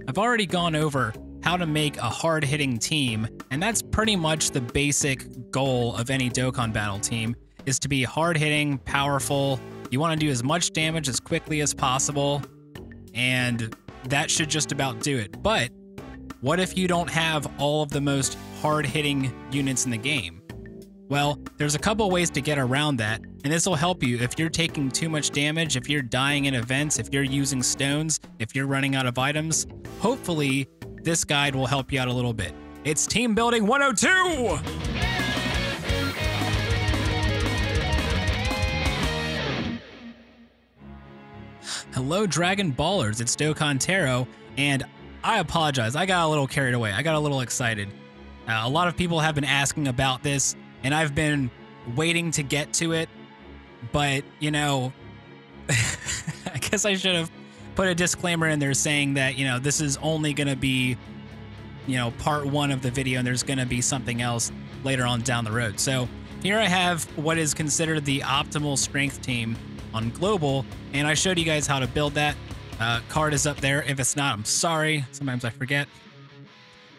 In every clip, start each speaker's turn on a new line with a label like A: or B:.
A: I've already gone over how to make a hard-hitting team, and that's pretty much the basic goal of any Dokkan Battle team, is to be hard-hitting, powerful. You want to do as much damage as quickly as possible, and that should just about do it. But what if you don't have all of the most hard-hitting units in the game? Well, there's a couple ways to get around that, and this will help you if you're taking too much damage, if you're dying in events, if you're using stones, if you're running out of items. Hopefully, this guide will help you out a little bit. It's Team Building 102! Hello, Dragonballers. It's Dokkan Taro, and I apologize. I got a little carried away. I got a little excited. A lot of people have been asking about this, and I've been waiting to get to it, but, you know, I guess I should have put a disclaimer in there saying that, you know, this is only going to be, you know, part one of the video, and there's going to be something else later on down the road. So here I have what is considered the optimal strength team on Global, and I showed you guys how to build that. Card is up there. If it's not, I'm sorry. Sometimes I forget.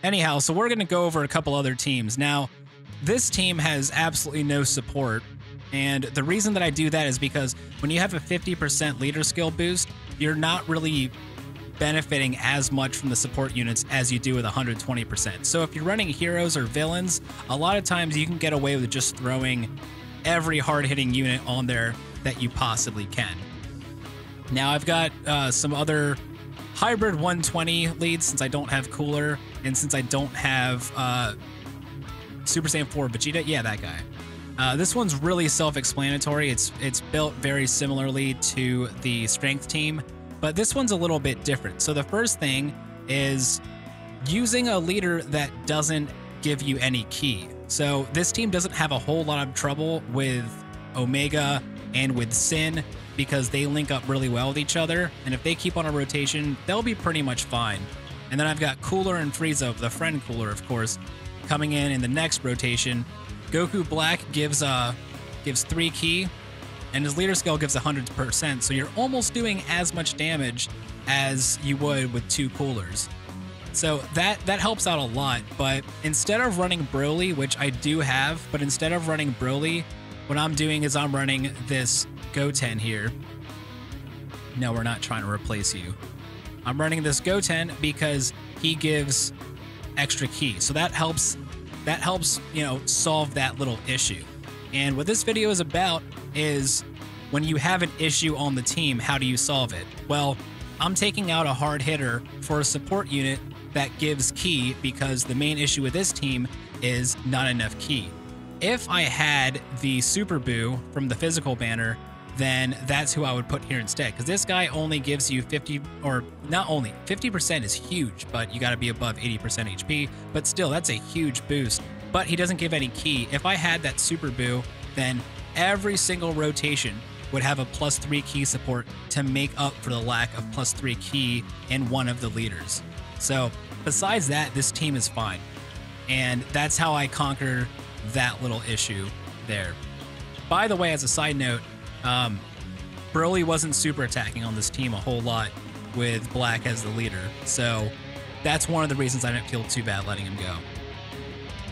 A: Anyhow, so we're going to go over a couple other teams. Now, this team has absolutely no support, and the reason that I do that is because when you have a 50% leader skill boost, you're not really benefiting as much from the support units as you do with 120%. So if you're running heroes or villains, a lot of times you can get away with just throwing every hard-hitting unit on there that you possibly can. Now, I've got some other hybrid 120 leads since I don't have Cooler, and since I don't have Super Saiyan 4 Vegeta. Yeah, that guy. This one's really self-explanatory. It's built very similarly to the strength team, but this one's a little bit different. So the first thing is using a leader that doesn't give you any ki. So this team doesn't have a whole lot of trouble with Omega and with Sin because they link up really well with each other, and if they keep on a rotation, they'll be pretty much fine. And then I've got Cooler and Frieza, the friend Cooler, of course, coming in the next rotation. Goku Black gives 3 ki, and his leader skill gives 100%, so you're almost doing as much damage as you would with 2 Coolers. So that helps out a lot, but instead of running Broly, which I do have, but instead of running Broly, what I'm doing is I'm running this Goten here. No, we're not trying to replace you. I'm running this Goten because he gives extra ki. So that helps, you know, solve that little issue. And what this video is about is when you have an issue on the team, how do you solve it? Well, I'm taking out a hard hitter for a support unit that gives ki because the main issue with this team is not enough ki. If I had the Super Boo from the physical banner, then that's who I would put here instead, because this guy only gives you 50, or not only, 50% is huge, but you got to be above 80% HP, but still, that's a huge boost, but he doesn't give any ki. If I had that Super Boo, then every single rotation would have a +3 ki support to make up for the lack of +3 ki in one of the leaders. So besides that, this team is fine, and that's how I conquer that little issue there. By the way, as a side note, Broly wasn't super attacking on this team a whole lot with Black as the leader, so that's one of the reasons I didn't feel too bad letting him go.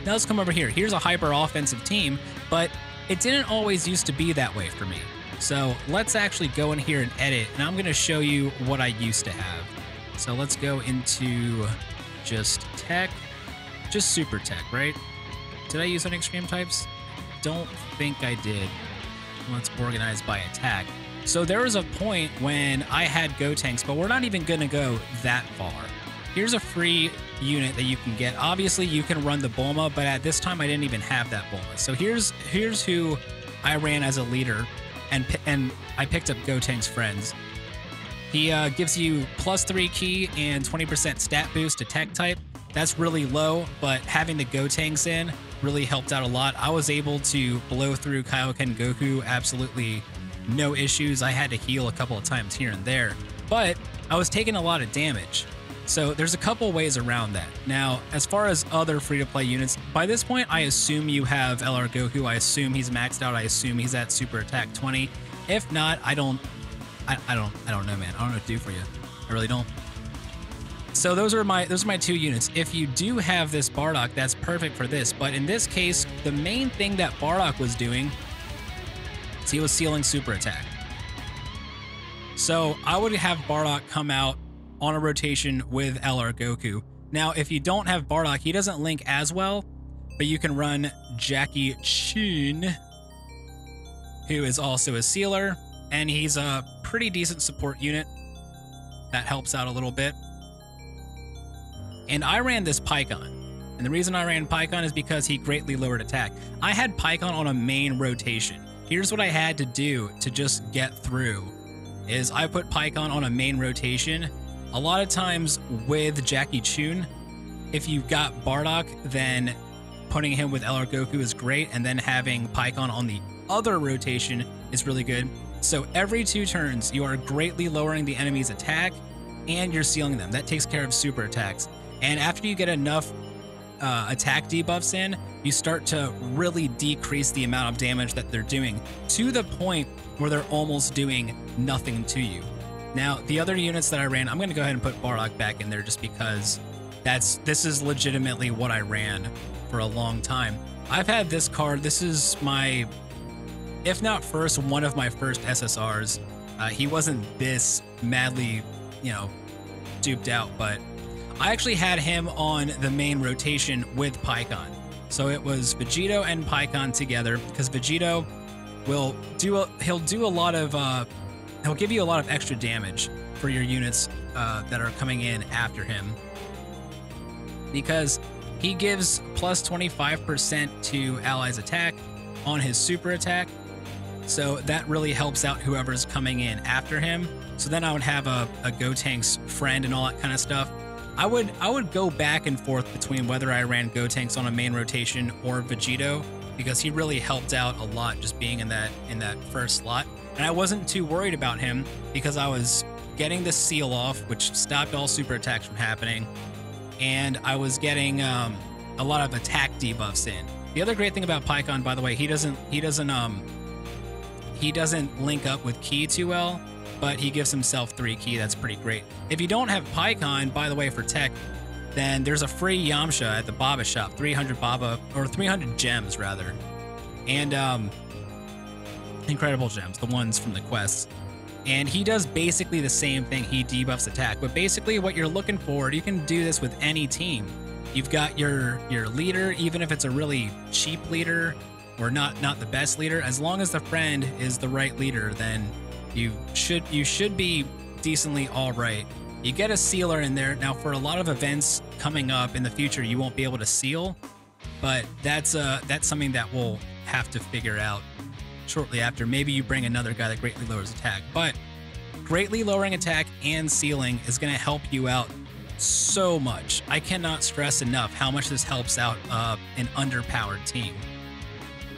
A: Now let's come over here. Here's a hyper offensive team, but it didn't always used to be that way for me. So let's actually go in here and edit, and I'm going to show you what I used to have. So let's go into just tech, just super tech, right? Did I use any extreme types? Don't think I did. Let's organize by attack. So there was a point when I had Gotenks, but we're not even going to go that far. Here's a free unit that you can get. Obviously, you can run the Bulma, but at this time, I didn't even have that Bulma. So here's who I ran as a leader, and I picked up Gotenks' friends. He gives you +3 ki and 20% stat boost to tech type. That's really low, but having the Gotenks in really helped out a lot. I was able to blow through Kaioken Goku absolutely no issues. I had to heal a couple of times here and there, but I was taking a lot of damage. So there's a couple ways around that. Now, as far as other free-to-play units, by this point, I assume you have LR Goku. I assume he's maxed out. I assume he's at Super Attack 20. If not, I don't know, man. I don't know what to do for you. I really don't. So those are my two units. If you do have this Bardock, that's perfect for this. But in this case, the main thing that Bardock was doing is he was sealing super attack. So I would have Bardock come out on a rotation with LR Goku. Now, if you don't have Bardock, he doesn't link as well, but you can run Jackie Chun, who is also a sealer, and he's a pretty decent support unit. That helps out a little bit. And I ran this Pycon. And the reason I ran Pycon is because he greatly lowered attack. I had Pycon on a main rotation. Here's what I had to do to just get through, is I put Pycon on a main rotation. A lot of times with Jackie Chun, if you've got Bardock, then putting him with LR Goku is great, and then having Pycon on the other rotation is really good. So every 2 turns, you are greatly lowering the enemy's attack, and you're sealing them. That takes care of super attacks. And after you get enough attack debuffs in, you start to really decrease the amount of damage that they're doing, to the point where they're almost doing nothing to you. Now, the other units that I ran, I'm going to go ahead and put Bardock back in there just because this is legitimately what I ran for a long time. I've had this card. This is my, if not first, one of my first SSRs. He wasn't this madly, duped out, but I actually had him on the main rotation with Pycon. So it was Vegito and Pycon together, because Vegito will he'll give you a lot of extra damage for your units that are coming in after him, because he gives plus 25% to allies' attack on his super attack. So that really helps out whoever's coming in after him. So then I would have a Gotenks friend and all that kind of stuff. I would go back and forth between whether I ran Gotenks on a main rotation or Vegito, because he really helped out a lot just being in that first slot. And I wasn't too worried about him because I was getting the seal off, which stopped all super attacks from happening, and I was getting a lot of attack debuffs in. The other great thing about Pycon, by the way, he doesn't link up with Ki too well, but he gives himself 3 Ki. That's pretty great. If you don't have Pycon, by the way, for tech, then there's a free Yamcha at the Baba shop, 300 Baba, or 300 gems rather, and incredible gems, the ones from the quests. And he does basically the same thing. He debuffs attack, but basically what you're looking for, you can do this with any team. You've got your leader, even if it's a really cheap leader or not the best leader, as long as the friend is the right leader, then you should be decently all right. You get a sealer in there. Now, for a lot of events coming up in the future, you won't be able to seal, but that's something that we'll have to figure out shortly after. Maybe you bring another guy that greatly lowers attack, but greatly lowering attack and sealing is going to help you out so much. I cannot stress enough how much this helps out an underpowered team.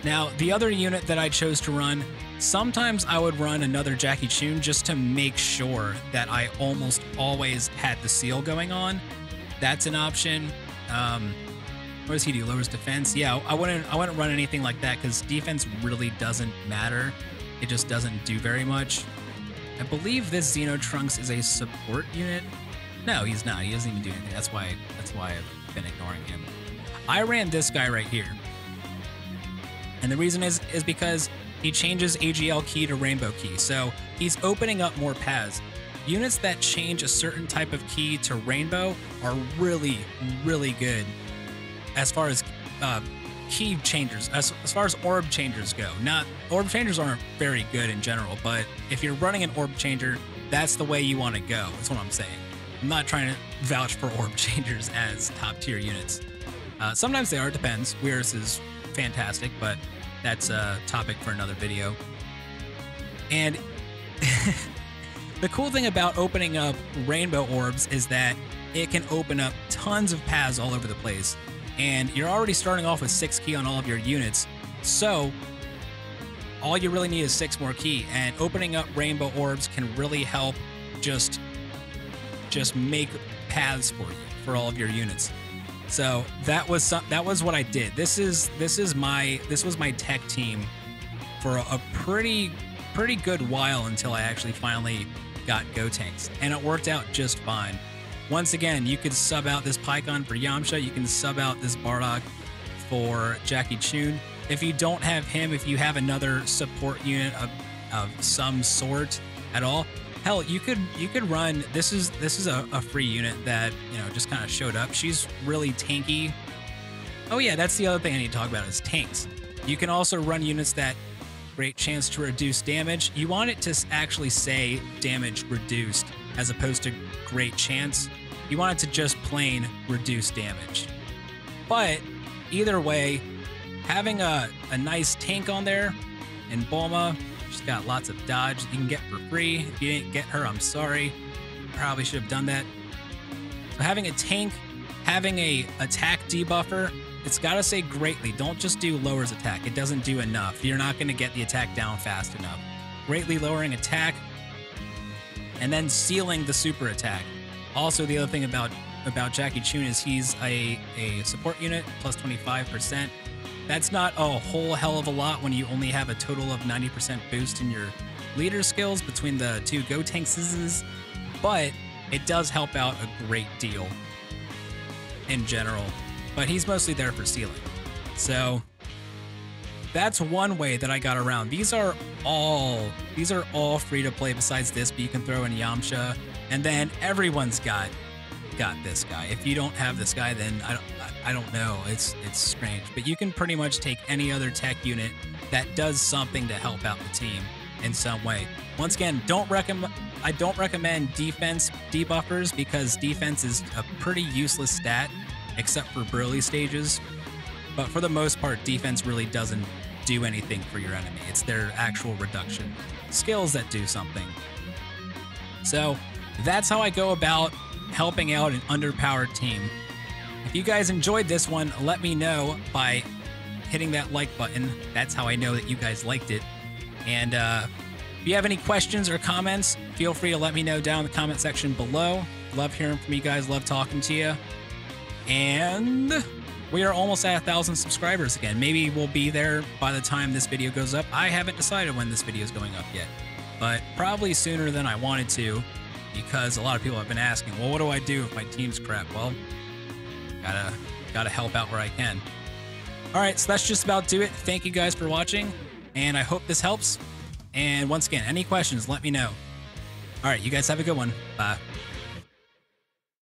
A: Now, the other unit that I chose to run, sometimes I would run another Jackie Chun just to make sure that I almost always had the seal going on. That's an option. What does he do? Lowers defense? Yeah, I wouldn't run anything like that because defense really doesn't matter. It just doesn't do very much. I believe this Xenotrunks is a support unit. No, he's not. He doesn't even do anything. That's why I've been ignoring him. I ran this guy right here. And the reason is because he changes AGL Ki to Rainbow Ki. So he's opening up more paths. Units that change a certain type of Ki to Rainbow are really, really good as far as Ki changers, as far as orb changers go. Orb changers aren't very good in general, but if you're running an orb changer, that's the way you want to go. That's what I'm saying. I'm not trying to vouch for orb changers as top tier units. Sometimes they are, it depends. Weirus is fantastic, but that's a topic for another video. And the cool thing about opening up rainbow orbs is that it can open up tons of paths all over the place. And you're already starting off with 6 Ki on all of your units, so all you really need is 6 more Ki, and opening up rainbow orbs can really help just make paths for you for all of your units. So that was what I did. This was my tech team for a pretty good while until I actually finally got Gotenks, and it worked out just fine. Once again, you could sub out this Pycon for Yamcha. You can sub out this Bardock for Jackie Chun. If you don't have him, if you have another support unit of some sort at all, hell, you could run. This is a free unit that, you know, just kind of showed up. She's really tanky. Oh yeah, that's the other thing I need to talk about is tanks. You can also run units that great chance to reduce damage. You want it to actually say damage reduced as opposed to great chance. You want it to just plain reduce damage. But either way, having a nice tank on there, and Bulma, she's got lots of dodge that you can get for free. If you didn't get her, I'm sorry. Probably should have done that. So having a tank, having a attack debuffer, it's got to say greatly. Don't just do lowers attack. It doesn't do enough. You're not going to get the attack down fast enough. Greatly lowering attack, and then sealing the super attack. Also, the other thing about Jackie Chun is he's a support unit, plus 25%. That's not a whole hell of a lot when you only have a total of 90% boost in your leader skills between the two Gotenks, but it does help out a great deal in general. But he's mostly there for sealing. So that's one way that I got around. These are all free to play besides this, but you can throw in Yamcha, and then everyone's got this guy. If you don't have this guy, then I don't know. It's strange, but you can pretty much take any other tech unit that does something to help out the team in some way. Once again, I don't recommend defense debuffers because defense is a pretty useless stat except for Broly stages. But for the most part, defense really doesn't do anything for your enemy. It's their actual reduction skills that do something. So that's how I go about helping out an underpowered team. If you guys enjoyed this one, let me know by hitting that like button. That's how I know that you guys liked it. And if you have any questions or comments, feel free to let me know down in the comment section below. Love hearing from you guys. Love talking to you. And we are almost at 1,000 subscribers again. Maybe we'll be there by the time this video goes up. I haven't decided when this video is going up yet, but probably sooner than I wanted to, because a lot of people have been asking, well, what do I do if my team's crap? Well, gotta help out where I can. All right, so that's just about do it. Thank you guys for watching, and I hope this helps. And once again, any questions, let me know. All right, you guys have a good one. Bye.